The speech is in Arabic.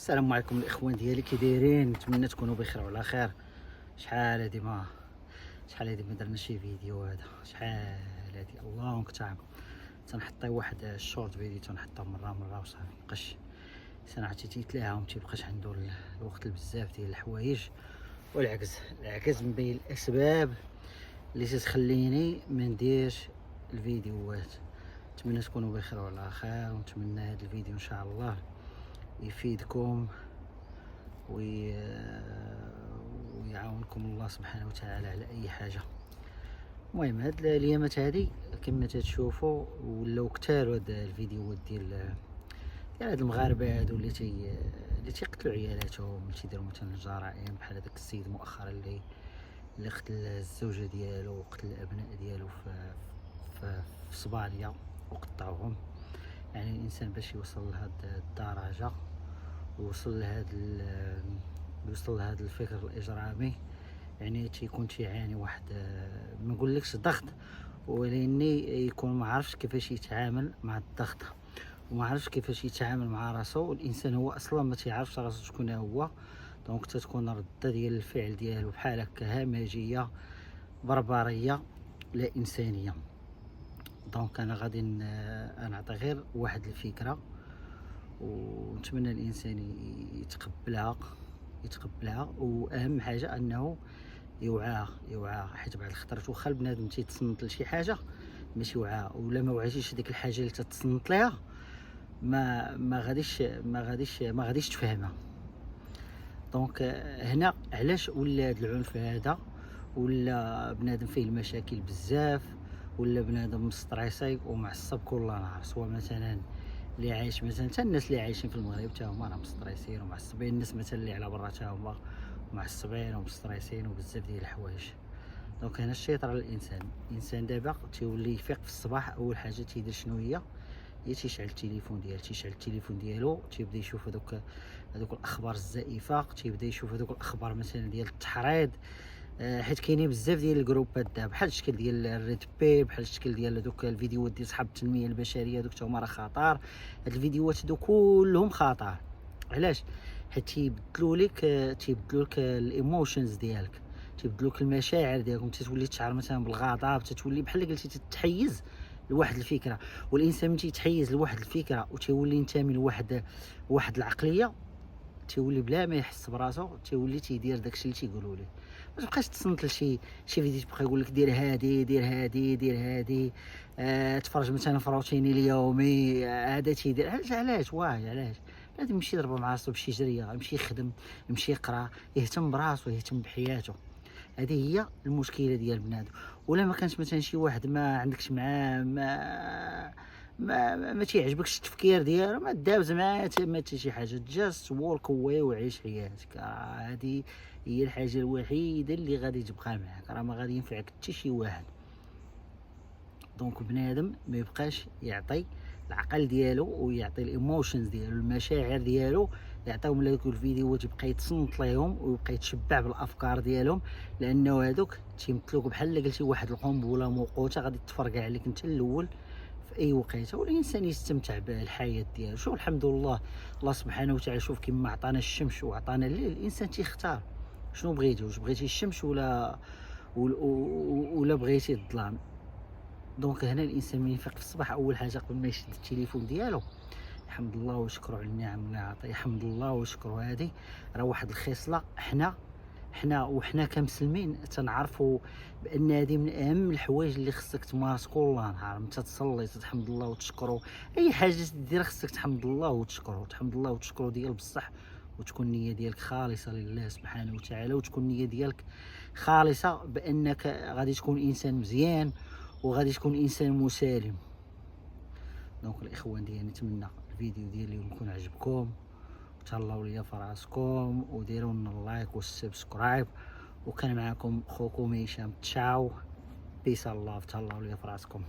السلام عليكم الاخوان ديالي، كي دايرين؟ نتمنى تكونوا بخير وعلى خير. شحال هادي ما درنا شي فيديو. هذا شحال هادي الله مكتعب. تنحطي واحد الشورت فيديو تنحطها مره وصافي، مبقاش الانسان عرفتي تيتلاها وما تيبقاش عنده الوقت لبزاف ديال الحوايج. والعكس من بين الاسباب اللي تتخليني ما نديرش الفيديوهات. نتمنى تكونوا بخير وعلى خير، ونتمنى هذا الفيديو ان شاء الله يفيدكم ويعاونكم الله سبحانه وتعالى على اي حاجه. المهم هاد الايامات هادي كما تشوفوا ولاو كثار هاد الفيديوهات ديال هاد المغاربه هادو اللي تيقتلوا عيالاتهم، اللي تيديروا مثلا جرائم بحال هذاك السيد مؤخرا اللي قتل الزوجه ديالو وقتل الابناء ديالو في صباليه وقطعوهم. يعني الانسان باش يوصل لهاد الدرجه ويوصل لهذا الفكر الاجرامي، يعني تيكون تيعاني واحد ما نقولكش ضغط، ولاني يكون ما عرفش كيفاش يتعامل مع الضغط وما عرفش كيفاش يتعامل مع راسو. الانسان هو اصلا ما تيعرفش راسو شكون هو، دونك تتكون الرده ديال الفعل ديالو بحال هكا همجيه بربريه لا انسانيه. دونك انا غادي نعطي غير واحد الفكره، ونتمنى الانسان يتقبلها واهم حاجه انه يوعاها حيت بعد الخطرات واخا البنادم تيتصنت لشي حاجه ماشي وعاها، ولا ما وعيتيش ديك الحاجه اللي تتصنت ليها ما غاديش تفهمها. دونك هنا علاش ولا هذا العنف هذا، ولا بنادم فيه المشاكل بزاف، ولا بنادم مستريسي ومعصب كل نهار. سواء مثلا اللي عايش مثلا حتى الناس اللي عايشين في المغرب حتى هما راه مستريسين ومعصبين، الناس مثلا اللي على برا حتى هما معصبين ومستريسين وبزاف ديال الحوايج. دونك هنا الشيطان على الانسان دابا تيولي يفيق في الصباح، اول حاجه تيدير شنو هي تيشعل التليفون ديالو، تيبدا يشوف هذوك الاخبار الزائفه، تيبدا يشوف هذوك الاخبار مثلا ديال التحريض. حيت كاينين بزاف ديال الجروبات دابا بحال الشكل ديال الريد بي، بحال الشكل ديال هذوك الفيديوهات ديال صحاب التنميه البشريه، هذوك هما راه خطر. هاد الفيديوهات هادو كلهم خطر. علاش؟ حيت تيبدلوا لك الايموشنز ديالك، تيبدلوا لك المشاعر ديالكم، تتولي تشعر مثلا بالغضب، تتولي بحال قلتي تتحيز لواحد الفكره. والانسان ملي تيتحيز لواحد الفكره وتيولي ينتمي لواحد العقليه، تيولي بلا ما يحس براسو تيولي تيدير داكشي اللي تيقولوا ليه. ما تبقاش تصنت لشي فيديو تبقى يقول لك دير هادي دير هادي دير هادي. تفرج مثلا في روتيني اليومي، هذا تيدير علاش علاش لازم يمشي يضرب مع راسو بشي جريه، يمشي يخدم، يمشي يقرا، يهتم براسو، يهتم بحياته. هذه هي المشكله ديال بنادم. ولا ما كانش مثلا شي واحد ما عندكش معاه ما تيعجبكش التفكير ديالو، ما دابز معاه ما حتى شي حاجه، جاست وورك واي وعيش حياتك. هذه هي الحاجه الوحيده اللي غادي تبقى معاك، راه ما غادي ينفعك حتى شي واحد. دونك بنادم ما يبقاش يعطي العقل ديالو ويعطي الايموشنز ديالو، المشاعر ديالو، يعطيهم لهذوك الفيديوهات، يبقى يتصنت ليهم ويبقى يتشبع بالافكار ديالهم، لانه هذوك تيمثلوك بحال اللي قلتي واحد القنبله موقوته غادي تفرقع عليك انت الاول في اي وقيته. والانسان يستمتع بالحياه ديالو. شوف الحمد لله، الله سبحانه وتعالى شوف كيما عطانا الشمس وعطانا الليل، الانسان تيختار شنو بغيتي، واش بغيتي الشمس ولا بغيتي الظلام. دونك هنا الانسان من يفيق في الصباح اول حاجه قبل ما يشد التليفون ديالو يحمد الله ويشكروا على النعم اللي عطاه، يحمد الله ويشكروا. هذه راه واحد الخصله حنا كمسلمين تنعرفوا بان هذه من اهم الحوايج اللي خصك تمارس كل نهار. متى تصلي تحمد الله وتشكروا، اي حاجه دير خصك تحمد الله وتشكروا ديال بصح، وتكون النيه ديالك خالصه لله سبحانه وتعالى، وتكون النيه ديالك خالصه بانك غادي تكون انسان مزيان وغادي تكون انسان مسالم. دونك الاخوان ديالي، نتمنى الفيديو ديالي يكون عجبكم، تهلاو ليا في راسكم وديروا لنا اللايك والسبسكرايب. وكان معكم خوكم هشام. تشاو، بيس الله، تهلاو ليا في راسكم.